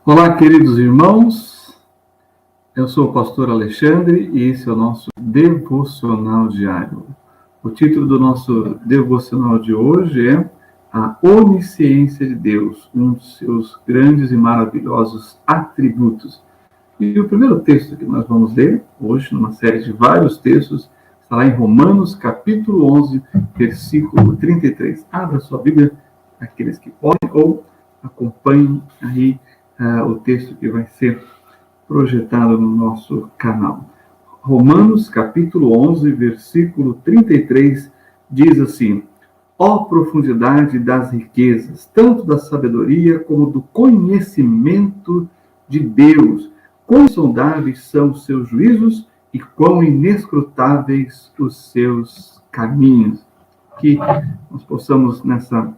Olá, queridos irmãos, eu sou o pastor Alexandre e esse é o nosso devocional diário. O título do nosso devocional de hoje é A Onisciência de Deus, um dos seus grandes e maravilhosos atributos. E o primeiro texto que nós vamos ler hoje, numa série de vários textos, está lá em Romanos, capítulo 11, versículo 33. Abra sua Bíblia, aqueles que podem, ou acompanhem aí o texto que vai ser projetado no nosso canal. Romanos, capítulo 11, versículo 33, diz assim: Ó profundidade das riquezas, tanto da sabedoria como do conhecimento de Deus, quão insondáveis são os seus juízos e quão inescrutáveis os seus caminhos. Que nós possamos, nessa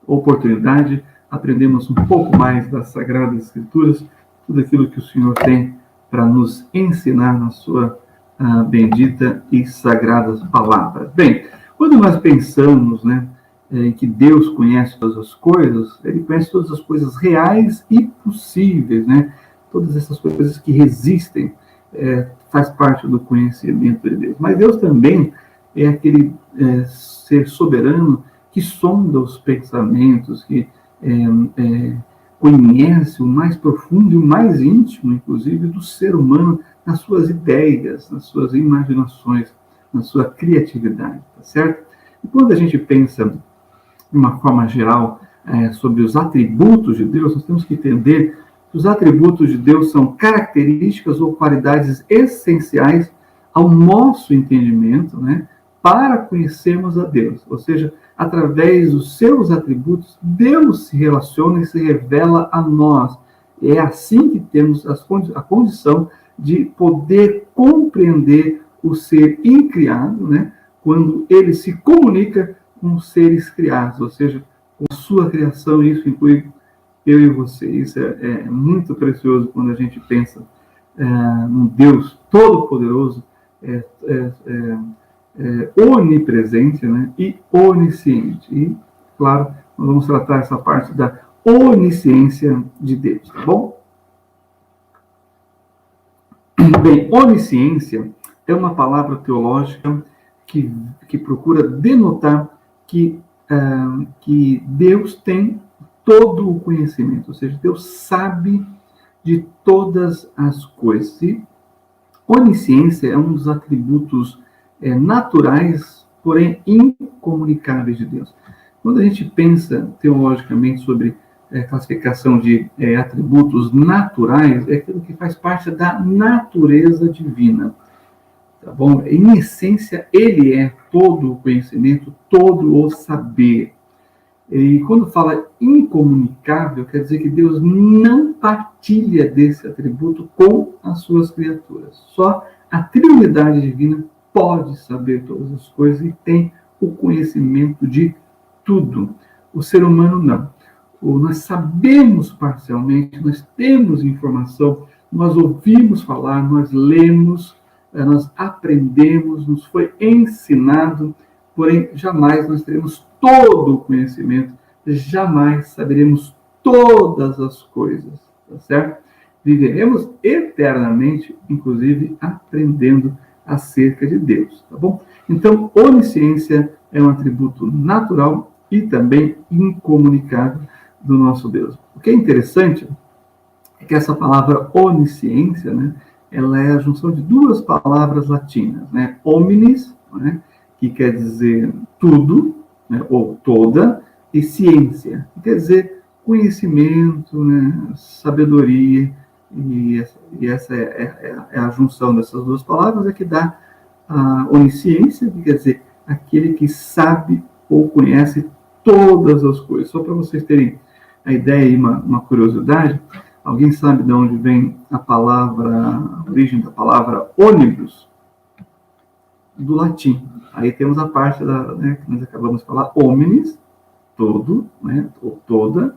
oportunidade, aprendemos um pouco mais das Sagradas Escrituras, tudo aquilo que o Senhor tem para nos ensinar na sua bendita e sagradas palavras. Bem, quando nós pensamos, em que Deus conhece todas as coisas, Ele conhece todas as coisas reais e possíveis, todas essas coisas que resistem, faz parte do conhecimento de Deus. Mas Deus também é aquele ser soberano que sonda os pensamentos, que conhece o mais profundo e o mais íntimo, inclusive, do ser humano, nas suas ideias, nas suas imaginações, na sua criatividade, tá certo? E quando a gente pensa, de uma forma geral, sobre os atributos de Deus, nós temos que entender que os atributos de Deus são características ou qualidades essenciais ao nosso entendimento, para conhecermos a Deus. Ou seja, através dos seus atributos, Deus se relaciona e se revela a nós. É assim que temos a condição de poder compreender o ser incriado, quando ele se comunica com os seres criados, ou seja, com a sua criação. Isso inclui eu e você. Isso é muito precioso quando a gente pensa num Deus todo-poderoso, onipresente, e onisciente. E, claro, nós vamos tratar essa parte da onisciência de Deus, tá bom? Bem, onisciência é uma palavra teológica que procura denotar que Deus tem todo o conhecimento, ou seja, Deus sabe de todas as coisas. E onisciência é um dos atributos naturais, porém incomunicáveis de Deus. Quando a gente pensa teologicamente sobre classificação de atributos naturais, é aquilo que faz parte da natureza divina. Tá bom? Em essência, ele é todo o conhecimento, todo o saber. E quando fala incomunicável, quer dizer que Deus não partilha desse atributo com as suas criaturas. Só a Trindade divina pode saber todas as coisas e tem o conhecimento de tudo. O ser humano não. Nós sabemos parcialmente, nós temos informação, nós ouvimos falar, nós lemos, nós aprendemos, nos foi ensinado, porém jamais nós teremos todo o conhecimento, jamais saberemos todas as coisas, tá certo? Viveremos eternamente, inclusive, aprendendo acerca de Deus, tá bom? Então, onisciência é um atributo natural e também incomunicável do nosso Deus. O que é interessante é que essa palavra onisciência, ela é a junção de duas palavras latinas, hominis, que quer dizer tudo, ou toda, e ciência, que quer dizer conhecimento, sabedoria. E essa é a junção dessas duas palavras, que dá a onisciência, que quer dizer aquele que sabe ou conhece todas as coisas. Só para vocês terem a ideia e uma curiosidade, alguém sabe de onde vem a origem da palavra ônibus? Do latim. Aí temos a parte que nós acabamos de falar, hominis, todo, ou toda,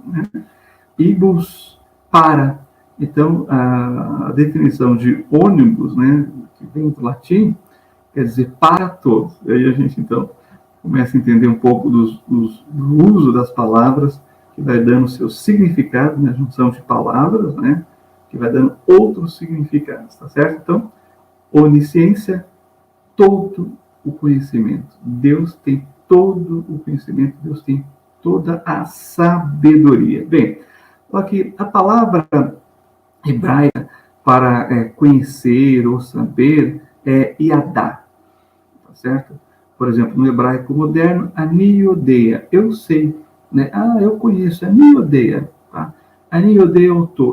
e bus, para. Então, a definição de ônibus, que vem do latim, quer dizer para todos. E aí a gente, então, começa a entender um pouco do uso das palavras que vai dando seu significado, né, junção de palavras, né, que vai dando outros significados, tá certo? Então, onisciência, todo o conhecimento. Deus tem todo o conhecimento, Deus tem toda a sabedoria. Bem, aqui a palavra hebraica para conhecer ou saber é yadá, tá certo? Por exemplo, no hebraico moderno, ani odeia, eu sei, né? Eu conheço, ani odeia, tá? Ani odeia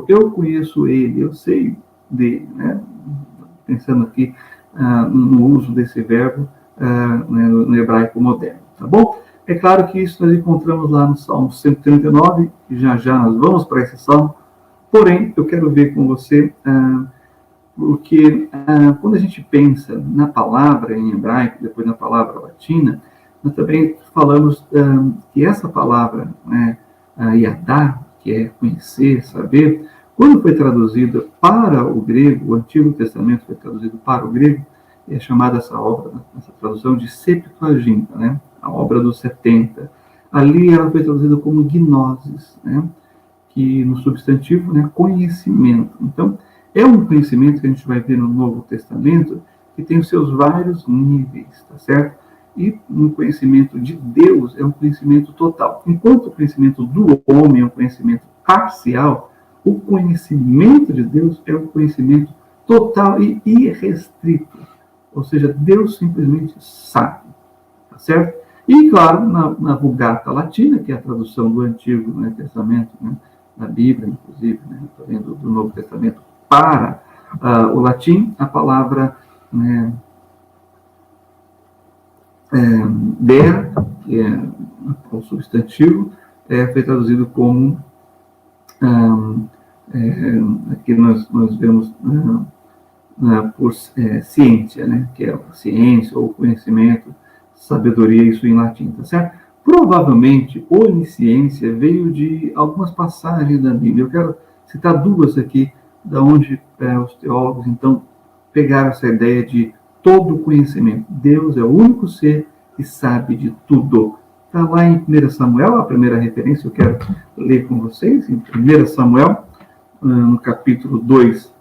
eu conheço ele, eu sei dele, né? Pensando aqui no uso desse verbo né, no hebraico moderno, tá bom? É claro que isso nós encontramos lá no Salmo 139, e já nós vamos para esse salmo, porém, eu quero ver com você, porque quando a gente pensa na palavra em hebraico, depois na palavra latina, nós também falamos que essa palavra, né, yadá, que é conhecer, saber, quando foi traduzida para o grego, o Antigo Testamento foi traduzido para o grego, é chamada essa obra, essa tradução de Septuaginta, né? A obra dos 70. Ali ela foi traduzida como gnosis, né? Que no substantivo, né, conhecimento. Então, é um conhecimento que a gente vai ver no Novo Testamento que tem os seus vários níveis, tá certo? E um conhecimento de Deus é um conhecimento total. Enquanto o conhecimento do homem é um conhecimento parcial, o conhecimento de Deus é um conhecimento total e irrestrito. Ou seja, Deus simplesmente sabe, tá certo? E, claro, na Vulgata Latina, que é a tradução do Antigo, né, Testamento, né, da Bíblia, inclusive, né, do Novo Testamento para o latim, a palavra né, der, que é o substantivo, foi traduzido como aqui nós vemos por ciência, né, que é a ciência ou conhecimento, sabedoria, isso em latim, tá certo? Provavelmente, onisciência veio de algumas passagens da Bíblia. Eu quero citar duas aqui, da onde os teólogos, então, pegaram essa ideia de todo o conhecimento. Deus é o único ser que sabe de tudo. Está lá em 1 Samuel, a primeira referência, eu quero ler com vocês, em 1 Samuel, no capítulo 2,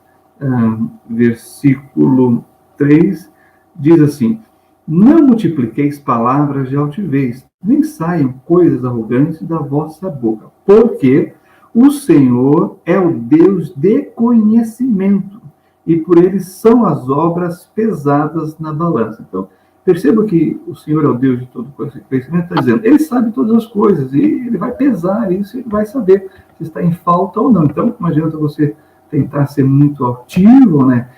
versículo 3, diz assim: não multipliqueis palavras de altivez, nem saiam coisas arrogantes da vossa boca, porque o Senhor é o Deus de conhecimento, e por ele são as obras pesadas na balança. Então, perceba que o Senhor é o Deus de todo conhecimento, está dizendo, ele sabe todas as coisas, e ele vai pesar isso, ele vai saber se está em falta ou não. Então, não adianta você tentar ser muito altivo, né,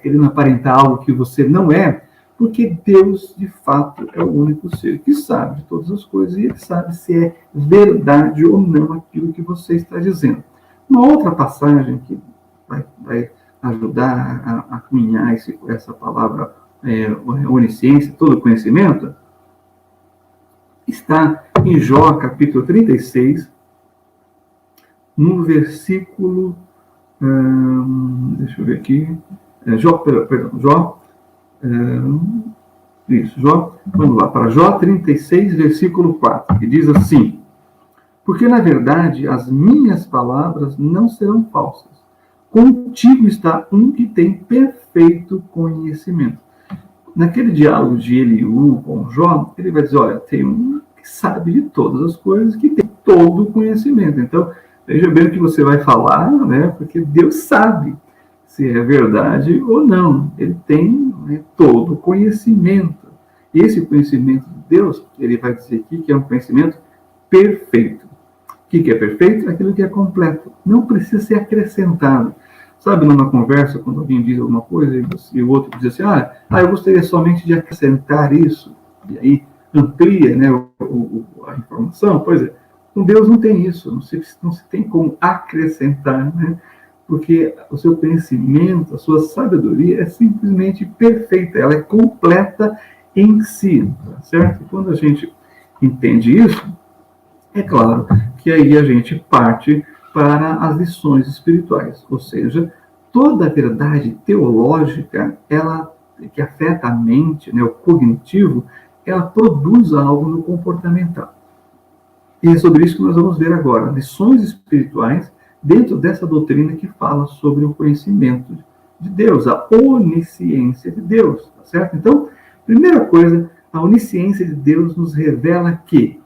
querendo aparentar algo que você não é, porque Deus, de fato, é o único ser que sabe de todas as coisas e ele sabe se é verdade ou não aquilo que você está dizendo. Uma outra passagem que vai ajudar a cunhar essa palavra onisciência, todo conhecimento, está em Jó, capítulo 36, no versículo... deixa eu ver aqui... Jó, vamos lá, para Jó 36, versículo 4, que diz assim: porque, na verdade, as minhas palavras não serão falsas. Contigo está um que tem perfeito conhecimento. Naquele diálogo de Eliú com Jó, ele vai dizer, olha, tem um que sabe de todas as coisas, que tem todo o conhecimento. Então, veja bem o que você vai falar, né? Porque Deus sabe se é verdade ou não. Ele tem, né, todo o conhecimento. E esse conhecimento de Deus, ele vai dizer aqui que é um conhecimento perfeito. O que é perfeito? Aquilo que é completo. Não precisa ser acrescentado. Sabe, numa conversa, quando alguém diz alguma coisa e o outro diz assim, eu gostaria somente de acrescentar isso, e aí amplia, né, a informação. Pois é, com Deus não tem isso, não se tem como acrescentar, né? Porque o seu conhecimento, a sua sabedoria é simplesmente perfeita, ela é completa em si, tá certo? Quando a gente entende isso, é claro que aí a gente parte para as lições espirituais, ou seja, toda a verdade teológica, ela que afeta a mente, né, o cognitivo, ela produz algo no comportamental. E é sobre isso que nós vamos ver agora, lições espirituais dentro dessa doutrina que fala sobre o conhecimento de Deus, a onisciência de Deus, tá certo? Então, primeira coisa, a onisciência de Deus nos revela que,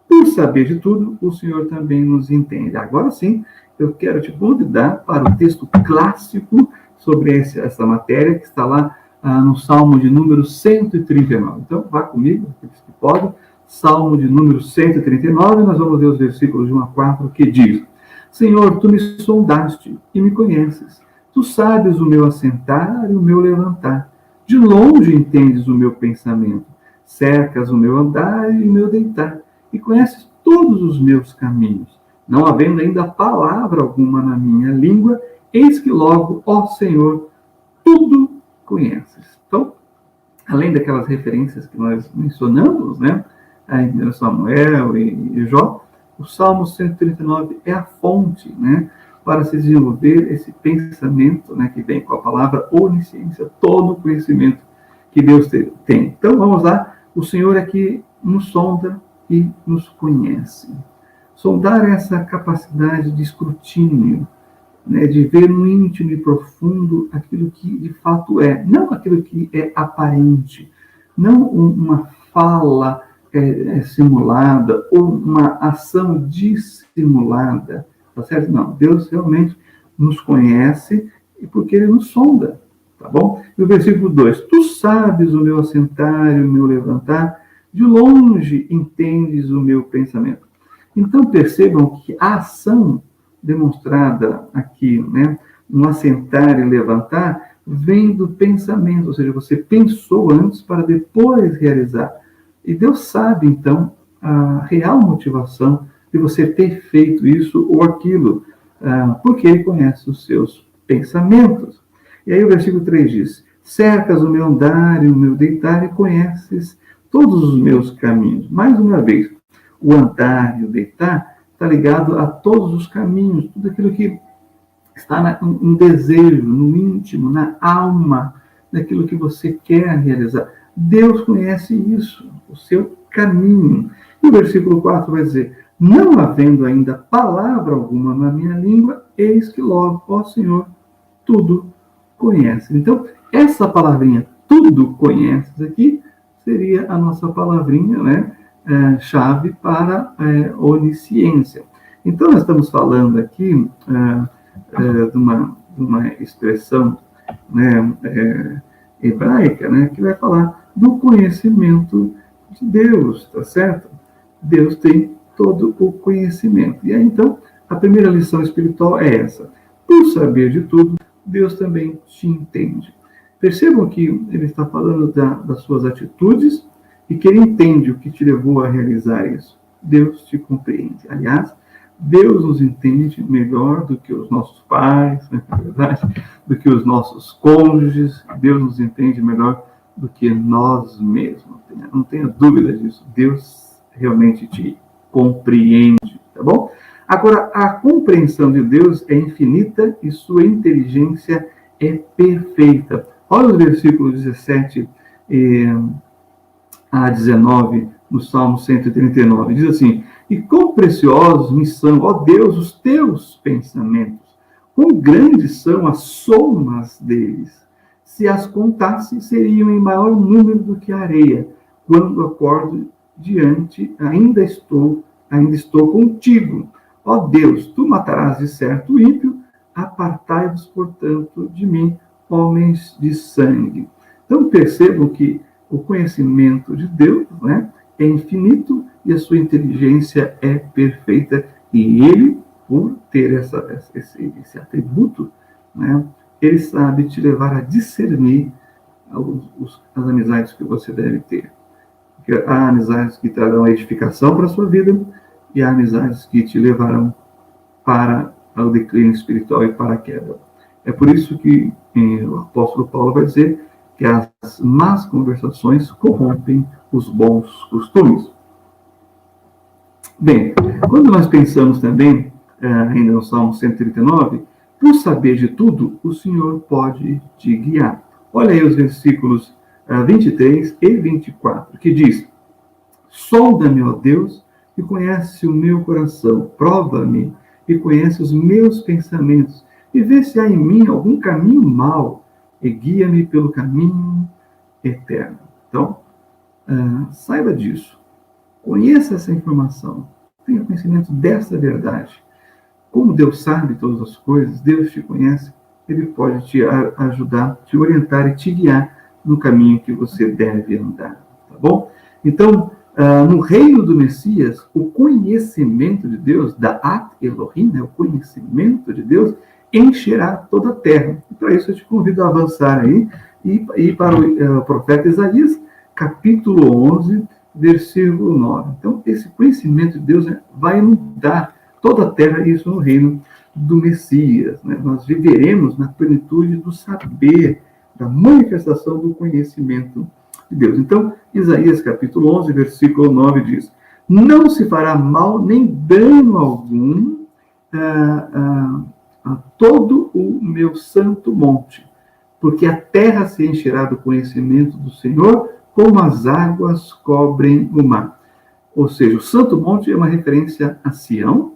por saber de tudo, o Senhor também nos entende. Agora sim, eu quero te convidar para o texto clássico sobre essa matéria, que está lá no Salmo de número 139. Então, vá comigo, aqueles que podem. Salmo de número 139, nós vamos ver os versículos de 1 a 4, que diz: Senhor, tu me sondaste e me conheces. Tu sabes o meu assentar e o meu levantar. De longe entendes o meu pensamento. Cercas o meu andar e o meu deitar. E conheces todos os meus caminhos. Não havendo ainda palavra alguma na minha língua, eis que logo, ó Senhor, tudo conheces. Então, além daquelas referências que nós mencionamos, né, em Samuel e Jó, o Salmo 139 é a fonte, né, para se desenvolver esse pensamento, né, que vem com a palavra onisciência, todo o conhecimento que Deus tem. Então, vamos lá, o Senhor é que nos sonda e nos conhece. Sondar é essa capacidade de escrutínio, né, de ver no íntimo e profundo aquilo que de fato é, não aquilo que é aparente, não uma fala simulada ou uma ação dissimulada, tá certo? Não, Deus realmente nos conhece e porque Ele nos sonda, tá bom? E o versículo 2, tu sabes o meu assentar e o meu levantar, de longe entendes o meu pensamento. Então percebam que a ação demonstrada aqui, né, no assentar e levantar, vem do pensamento, ou seja, você pensou antes para depois realizar. E Deus sabe, então, a real motivação de você ter feito isso ou aquilo, porque Ele conhece os seus pensamentos. E aí o versículo 3 diz, cercas o meu andar e o meu deitar e conheces todos os meus caminhos. Mais uma vez, o andar e o deitar está ligado a todos os caminhos, tudo aquilo que está no desejo, no íntimo, na alma, daquilo que você quer realizar. Deus conhece isso, o seu caminho. E o versículo 4 vai dizer, não havendo ainda palavra alguma na minha língua, eis que logo, ó Senhor, tudo conhece. Então, essa palavrinha, tudo conheces aqui, seria a nossa palavrinha, né, chave para onisciência. Então, nós estamos falando aqui de uma expressão, né, hebraica, né, que vai falar do conhecimento de Deus, tá certo? Deus tem todo o conhecimento. E aí, então, a primeira lição espiritual é essa. Por saber de tudo, Deus também te entende. Percebam que ele está falando das suas atitudes e que ele entende o que te levou a realizar isso. Deus te compreende. Aliás, Deus nos entende melhor do que os nossos pais, na verdade, do que os nossos cônjuges. Deus nos entende melhor do que nós mesmos. Não tenha dúvida disso. Deus realmente te compreende, tá bom? Agora, a compreensão de Deus é infinita e sua inteligência é perfeita. Olha os versículos 17 a 19 no Salmo 139. Diz assim, e quão preciosos me são, ó Deus, os teus pensamentos. Quão grandes são as somas deles. Se as contasse, seriam em maior número do que a areia. Quando acordo ainda estou contigo. Ó Deus, tu matarás de certo o ímpio, apartai-vos, portanto, de mim, homens de sangue. Então percebam que o conhecimento de Deus, né, é infinito e a sua inteligência é perfeita. E Ele, por ter esse atributo, né, Ele sabe te levar a discernir as amizades que você deve ter. Porque há amizades que trarão edificação para a sua vida e há amizades que te levarão para o declínio espiritual e para a queda. É por isso que o apóstolo Paulo vai dizer que as más conversações corrompem os bons costumes. Bem, quando nós pensamos também, ainda no Salmo 139, por saber de tudo, o Senhor pode te guiar. Olha aí os versículos 23 e 24, que diz, sonda-me, ó Deus, e conhece o meu coração. Prova-me e conhece os meus pensamentos, e vê se há em mim algum caminho mau, e guia-me pelo caminho eterno. Então, saiba disso. Conheça essa informação. Tenha conhecimento dessa verdade. Como Deus sabe todas as coisas, Deus te conhece, Ele pode te ajudar, te orientar e te guiar no caminho que você deve andar. Tá bom? Então, no reino do Messias, o conhecimento de Deus, da Elohim, né, o conhecimento de Deus, encherá toda a terra. E para isso eu te convido a avançar aí e ir para o profeta Isaías, capítulo 11, versículo 9. Então, esse conhecimento de Deus, né, vai inundar toda a terra, isso no reino do Messias. Né? Nós viveremos na plenitude do saber, da manifestação do conhecimento de Deus. Então, Isaías capítulo 11, versículo 9 diz: não se fará mal nem dano algum a todo o meu santo monte, porque a terra se encherá do conhecimento do Senhor, como as águas cobrem o mar. Ou seja, o santo monte é uma referência a Sião,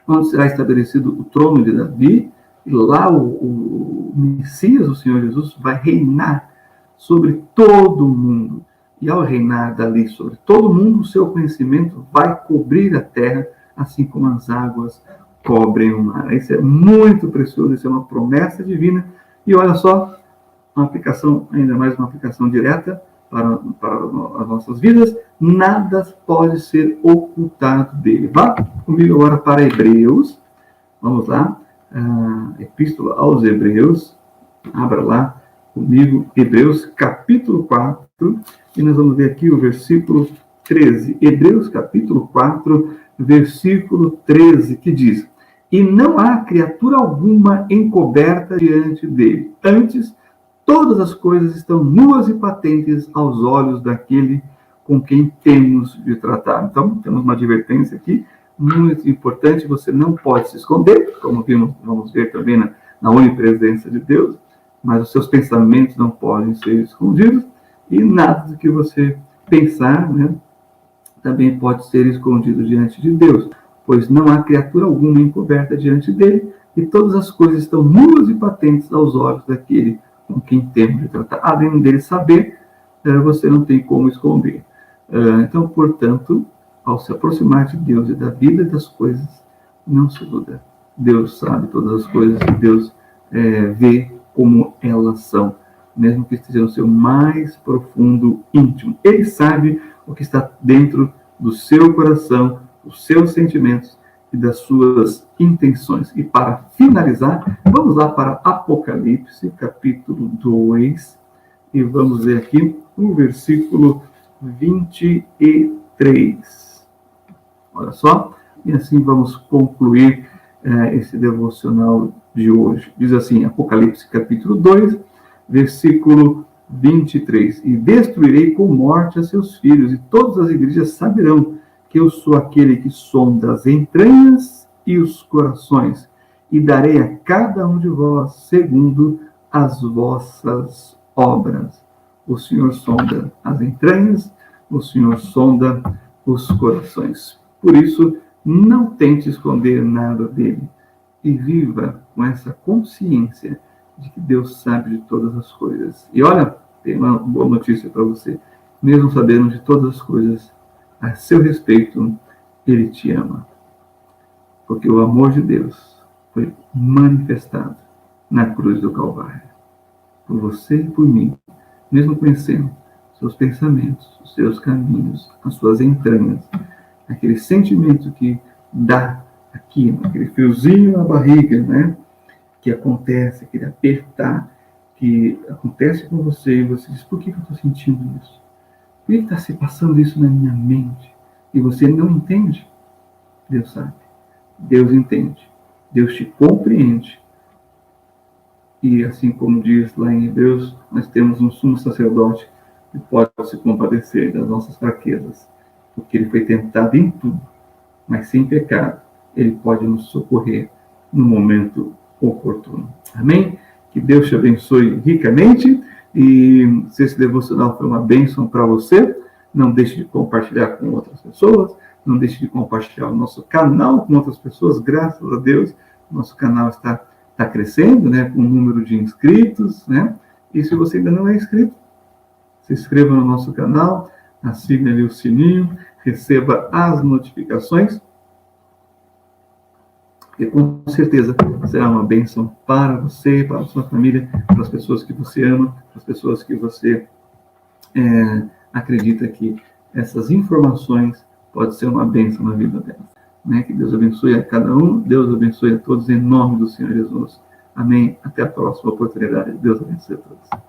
onde será estabelecido o trono de Davi, e lá o Messias, o Senhor Jesus, vai reinar sobre todo o mundo. E ao reinar dali sobre todo o mundo, o seu conhecimento vai cobrir a terra, assim como as águas cobrem o mar. Isso é muito precioso, isso é uma promessa divina. E olha só, uma aplicação, ainda mais uma aplicação direta para as nossas vidas, nada pode ser ocultado dele. Vá comigo agora para Hebreus, vamos lá, Epístola aos Hebreus, abra lá comigo, Hebreus capítulo 4, e nós vamos ver aqui o versículo 13, Hebreus capítulo 4, versículo 13, que diz: e não há criatura alguma encoberta diante dele, antes todas as coisas estão nuas e patentes aos olhos daquele com quem temos de tratar. Então, temos uma advertência aqui muito importante: você não pode se esconder, como vamos ver também na onipresença de Deus, mas os seus pensamentos não podem ser escondidos, e nada do que você pensar, né, também pode ser escondido diante de Deus, pois não há criatura alguma encoberta diante dele, e todas as coisas estão nuas e patentes aos olhos daquele com quem temos de tratar. Além dele saber, você não tem como esconder. Então, portanto, ao se aproximar de Deus e da vida e das coisas, não se iluda. Deus sabe todas as coisas e Deus vê como elas são, mesmo que esteja no seu mais profundo íntimo. Ele sabe o que está dentro do seu coração, dos seus sentimentos e das suas intenções. E para finalizar, vamos lá para Apocalipse, capítulo 2, e vamos ver aqui o versículo 23. Olha só, e assim vamos concluir esse devocional de hoje. Diz assim, Apocalipse, capítulo 2, versículo 23. E destruirei com morte a seus filhos, e todas as igrejas saberão que eu sou aquele que sonda as entranhas e os corações, e darei a cada um de vós segundo as vossas obras. O Senhor sonda as entranhas, o Senhor sonda os corações. Por isso, não tente esconder nada dele, e viva com essa consciência de que Deus sabe de todas as coisas. E olha, tem uma boa notícia para você. Mesmo sabendo de todas as coisas a seu respeito, Ele te ama. Porque o amor de Deus foi manifestado na cruz do Calvário. Por você e por mim, mesmo conhecendo seus pensamentos, os seus caminhos, as suas entranhas, aquele sentimento que dá aqui, aquele friozinho na barriga, né? Que acontece, aquele apertar, que acontece com você, e você diz: por que eu estou sentindo isso? Por que está se passando isso na minha mente? E você não entende? Deus sabe. Deus entende. Deus te compreende. E assim como diz lá em Hebreus, nós temos um sumo sacerdote que pode se compadecer das nossas fraquezas, porque ele foi tentado em tudo, mas sem pecado. Ele pode nos socorrer no momento oportuno. Amém? Que Deus te abençoe ricamente. E se esse devocional foi uma bênção para você, não deixe de compartilhar com outras pessoas. Não deixe de compartilhar o nosso canal com outras pessoas. Graças a Deus, o nosso canal está crescendo, né, com o número de inscritos, né? E se você ainda não é inscrito, se inscreva no nosso canal, acione ali o sininho, receba as notificações, e com certeza será uma bênção para você, para a sua família, para as pessoas que você ama, para as pessoas que você acredita que essas informações podem ser uma bênção na vida delas. Né? Que Deus abençoe a cada um, Deus abençoe a todos, em nome do Senhor Jesus. Amém. Até a próxima oportunidade. Deus abençoe a todos.